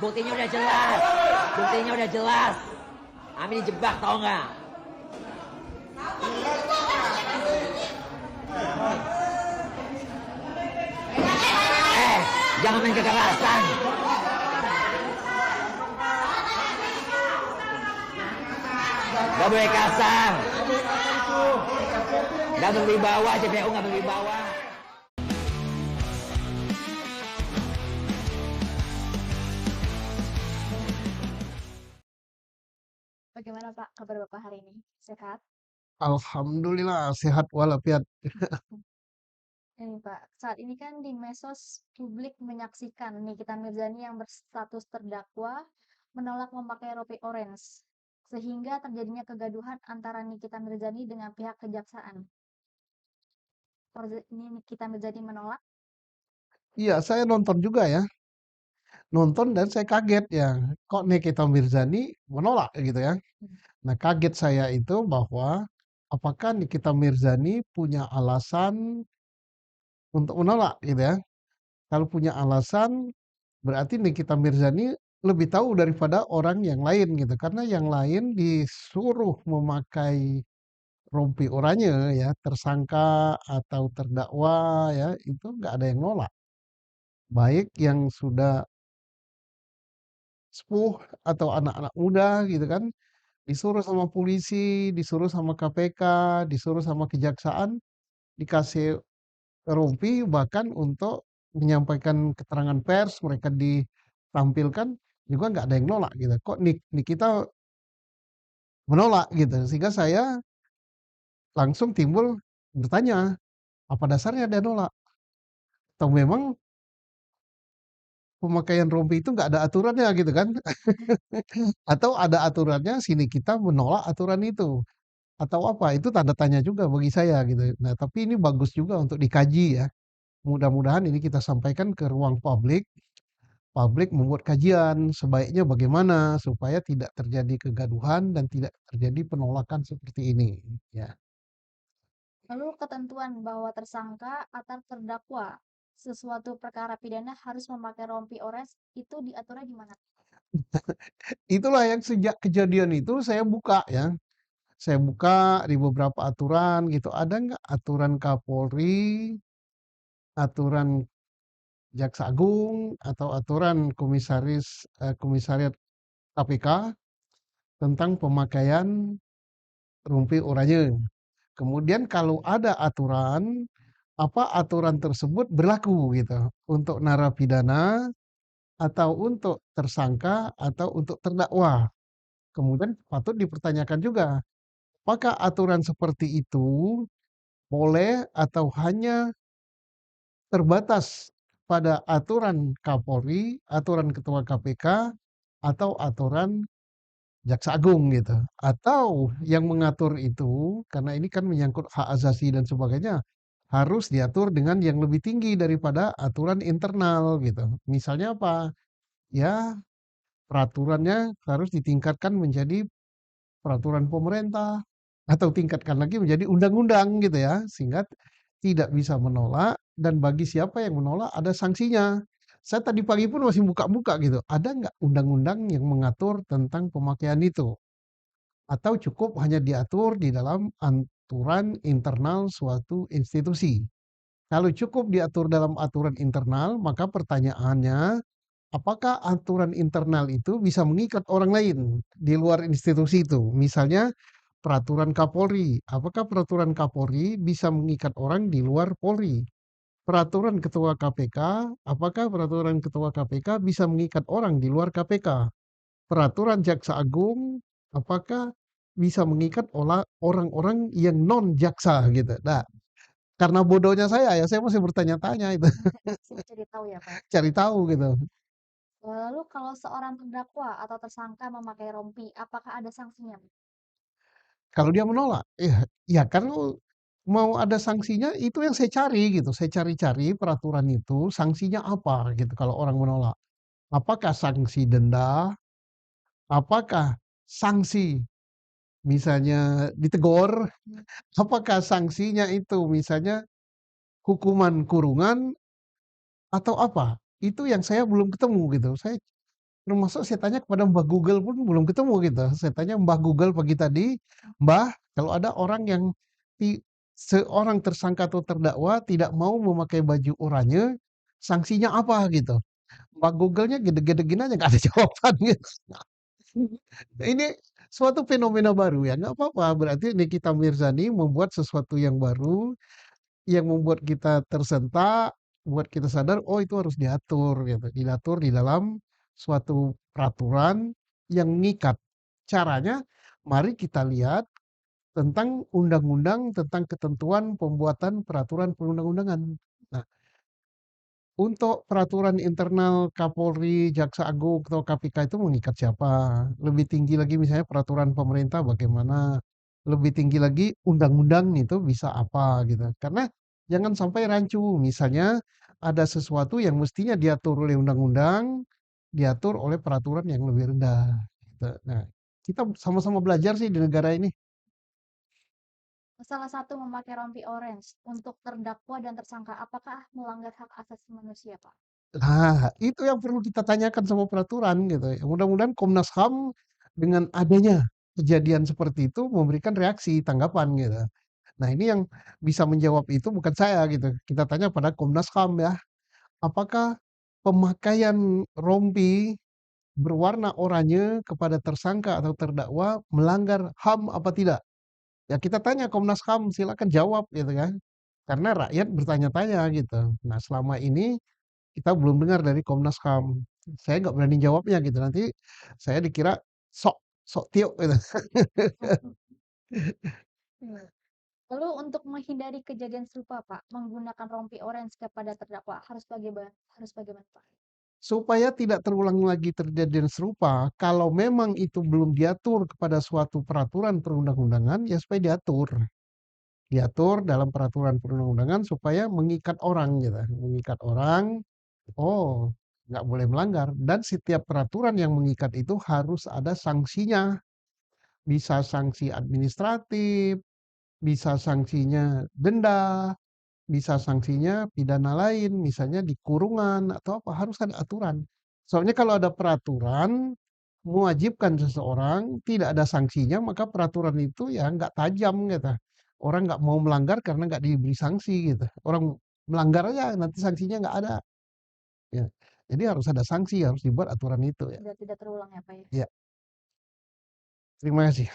Buktinya udah jelas. Buktinya udah jelas. Ami dijebak tau nggak? Jangan main kekerasan. Gak boleh kasar. Gak berwibawa, JPU gak berwibawa. Bagaimana Pak kabar Bapak hari ini? Sehat? Alhamdulillah sehat walafiat. Ini Pak, saat ini kan di medsos publik menyaksikan Nikita Mirzani yang berstatus terdakwa menolak memakai rompi orange, sehingga terjadinya kegaduhan antara Nikita Mirzani dengan pihak kejaksaan. Ini Nikita Mirzani menolak. Iya, saya nonton juga ya. Nonton dan saya kaget ya. Kok Nikita Mirzani menolak gitu ya. Nah, kaget saya itu bahwa apakah Nikita Mirzani punya alasan untuk menolak gitu ya. Kalau punya alasan berarti Nikita Mirzani lebih tahu daripada orang yang lain gitu. Karena yang lain disuruh memakai rompi oranye ya, tersangka atau terdakwa ya, itu nggak ada yang nolak. Baik yang sudah sepuh atau anak-anak muda gitu kan, disuruh sama polisi, disuruh sama KPK, disuruh sama kejaksaan, dikasih rompi bahkan untuk menyampaikan keterangan pers, mereka ditampilkan juga nggak ada yang nolak gitu. Kok nih kita menolak gitu, sehingga saya langsung timbul bertanya, apa dasarnya dia nolak? Atau memang pemakaian rompi itu nggak ada aturannya gitu kan? Atau ada aturannya, sini kita menolak aturan itu? Atau apa, itu tanda tanya juga bagi saya gitu. Nah, tapi ini bagus juga untuk dikaji ya. Mudah-mudahan ini kita sampaikan ke ruang publik. Publik membuat kajian sebaiknya bagaimana supaya tidak terjadi kegaduhan dan tidak terjadi penolakan seperti ini. Ya, Lalu ketentuan bahwa tersangka atau terdakwa sesuatu perkara pidana harus memakai rompi orange itu diaturnya gimana? itulah yang sejak kejadian itu saya buka ya. Saya buka di beberapa aturan gitu. Ada nggak aturan Kapolri, aturan Jaksa Agung, atau aturan komisariat KPK tentang pemakaian rompi oranye. Kemudian kalau ada aturan, apa aturan tersebut berlaku gitu untuk narapidana atau untuk tersangka atau untuk terdakwa. Kemudian patut dipertanyakan juga, apakah aturan seperti itu boleh atau hanya terbatas pada aturan Kapolri, aturan Ketua KPK, atau aturan Jaksa Agung gitu. Atau yang mengatur itu, karena ini kan menyangkut hak asasi dan sebagainya, harus diatur dengan yang lebih tinggi daripada aturan internal gitu. Misalnya apa? Ya, peraturannya harus ditingkatkan menjadi peraturan pemerintah atau tingkatkan lagi menjadi undang-undang gitu ya, sehingga tidak bisa menolak dan bagi siapa yang menolak ada sanksinya. Saya tadi pagi pun masih buka-buka gitu, ada nggak undang-undang yang mengatur tentang pemakaian itu? Atau cukup hanya diatur di dalam aturan internal suatu institusi. Kalau cukup diatur dalam aturan internal, maka pertanyaannya, apakah aturan internal itu bisa mengikat orang lain di luar institusi itu? Misalnya peraturan Kapolri, apakah peraturan Kapolri bisa mengikat orang di luar Polri? Peraturan Ketua KPK, apakah peraturan Ketua KPK bisa mengikat orang di luar KPK? Peraturan Jaksa Agung, apakah bisa mengikat orang-orang yang non jaksa gitu. Nah, karena bodohnya saya masih bertanya-tanya itu, Saya jadi tahu ya Pak. cari tahu gitu. Lalu kalau seorang terdakwa atau tersangka memakai rompi, apakah ada sanksinya? Kalau dia menolak, ya kalau mau ada sanksinya itu yang saya cari gitu. Saya cari-cari peraturan itu sanksinya apa gitu kalau orang menolak. Apakah sanksi denda? Apakah sanksi misalnya ditegur? Apakah sanksinya itu misalnya hukuman kurungan atau apa? Itu yang saya belum ketemu gitu. Saya Termasuk saya tanya kepada Mbah Google pun belum ketemu gitu. Saya tanya Mbah Google pagi tadi, "Mbah, kalau ada orang yang seorang tersangka atau terdakwa tidak mau memakai baju oranye, sanksinya apa?" gitu. Mbah Google-nya gede-gede gini aja nggak ada jawaban gitu. Ini suatu fenomena baru ya, nggak apa-apa. Berarti Nikita Mirzani membuat sesuatu yang baru, yang membuat kita tersentak, buat kita sadar, oh itu harus diatur gitu. Diatur di dalam suatu peraturan yang mengikat. Caranya, mari kita lihat tentang undang-undang, tentang ketentuan pembuatan peraturan perundang-undangan. Nah, untuk peraturan internal Kapolri, Jaksa Agung, atau KPK itu mengikat siapa? Lebih tinggi lagi misalnya peraturan pemerintah bagaimana? Lebih tinggi lagi undang-undang itu bisa apa gitu. Karena jangan sampai rancu. Misalnya ada sesuatu yang mestinya diatur oleh undang-undang, diatur oleh peraturan yang lebih rendah. Gitu. Nah, kita sama-sama belajar sih di negara ini. Salah satu memakai rompi orange untuk terdakwa dan tersangka, apakah melanggar hak asasi manusia, Pak? Nah, itu yang perlu kita tanyakan sama peraturan gitu ya. Mudah-mudahan Komnas HAM dengan adanya kejadian seperti itu memberikan reaksi, tanggapan gitu. Nah, ini yang bisa menjawab itu bukan saya gitu. Kita tanya pada Komnas HAM ya. Apakah pemakaian rompi berwarna oranye kepada tersangka atau terdakwa melanggar HAM apa tidak? Ya kita tanya Komnas HAM, silakan jawab gitu kan. Karena rakyat bertanya-tanya gitu. Nah, selama ini kita belum dengar dari Komnas HAM. Saya nggak berani jawabnya gitu, nanti saya dikira sok sok tiuk gitu. Hmm. Lalu untuk menghindari kejadian serupa, Pak, menggunakan rompi orange kepada terdakwa harus bagaimana, Pak? Supaya tidak terulang lagi terjadi serupa, kalau memang itu belum diatur kepada suatu peraturan perundang-undangan, ya supaya diatur. Diatur dalam peraturan perundang-undangan supaya mengikat orang gitu, mengikat orang, oh nggak boleh melanggar. Dan setiap peraturan yang mengikat itu harus ada sanksinya. Bisa sanksi administratif, bisa sanksinya denda, bisa sanksinya pidana lain, misalnya di kurungan atau apa, harus ada aturan. Soalnya kalau ada peraturan mewajibkan seseorang, tidak ada sanksinya, maka peraturan itu ya nggak tajam gitu. Orang nggak mau melanggar karena nggak diberi sanksi gitu. Orang melanggar aja nanti sanksinya nggak ada. Ya. Jadi harus ada sanksi, harus dibuat aturan itu ya. Biar tidak terulang ya, Pak ya? Ya, terima kasih.